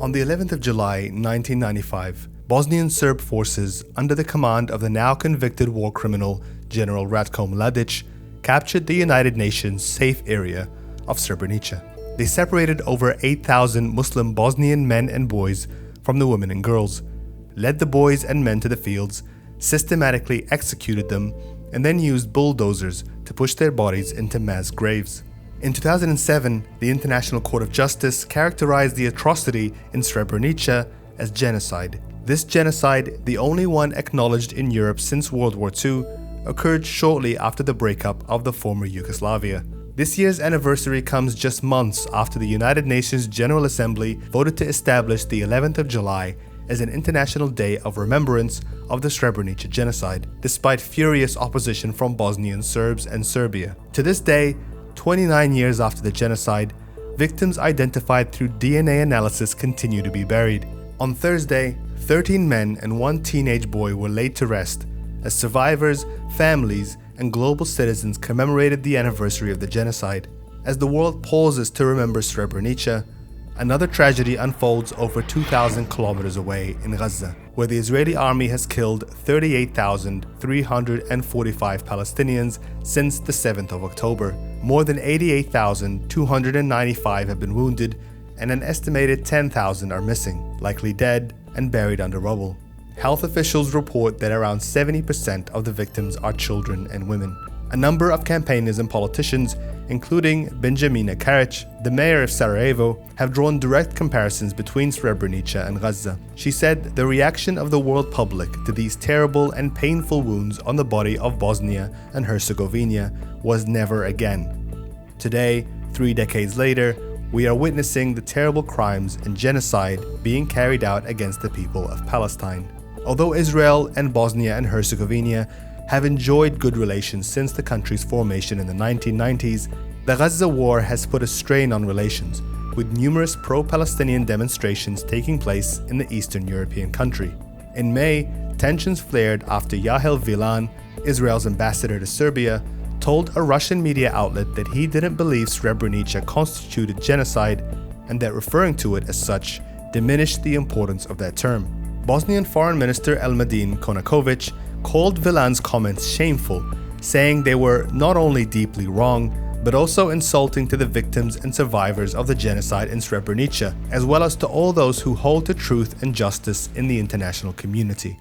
On the 11th of July 1995, Bosnian Serb forces, under the command of the now convicted war criminal General Ratko Mladic, captured the United Nations safe area of Srebrenica. They separated over 8,000 Muslim Bosnian men and boys from the women and girls, led the boys and men to the fields, systematically executed them, and then used bulldozers to push their bodies into mass graves. In 2007, the International Court of Justice characterized the atrocity in Srebrenica as genocide. This genocide, the only one acknowledged in Europe since World War II, occurred shortly after the breakup of the former Yugoslavia. This year's anniversary comes just months after the United Nations General Assembly voted to establish the 11th of July as an international day of remembrance of the Srebrenica genocide, despite furious opposition from Bosnian Serbs and Serbia. To this day, 29 years after the genocide, victims identified through DNA analysis continue to be buried. On Thursday, 13 men and one teenage boy were laid to rest as survivors, families, and global citizens commemorated the anniversary of the genocide. As the world pauses to remember Srebrenica, another tragedy unfolds over 2,000 kilometers away in Gaza, where the Israeli army has killed 38,345 Palestinians since the 7th of October. More than 88,295 have been wounded, and an estimated 10,000 are missing, likely dead and buried under rubble. Health officials report that around 70% of the victims are children and women. A number of campaigners and politicians, including Benjamina Karic, the mayor of Sarajevo, have drawn direct comparisons between Srebrenica and Gaza. She said the reaction of the world public to these terrible and painful wounds on the body of Bosnia and Herzegovina was never again. Today, 3 decades later, we are witnessing the terrible crimes and genocide being carried out against the people of Palestine. Although Israel and Bosnia and Herzegovina have enjoyed good relations since the country's formation in the 1990s, the Gaza war has put a strain on relations, with numerous pro-Palestinian demonstrations taking place in the Eastern European country. In May, tensions flared after Yael Vilan, Israel's ambassador to Serbia, told a Russian media outlet that he didn't believe Srebrenica constituted genocide and that referring to it as such diminished the importance of that term. Bosnian Foreign Minister Elmadin Konakovic called Vilan's comments shameful, saying they were not only deeply wrong, but also insulting to the victims and survivors of the genocide in Srebrenica, as well as to all those who hold to truth and justice in the international community.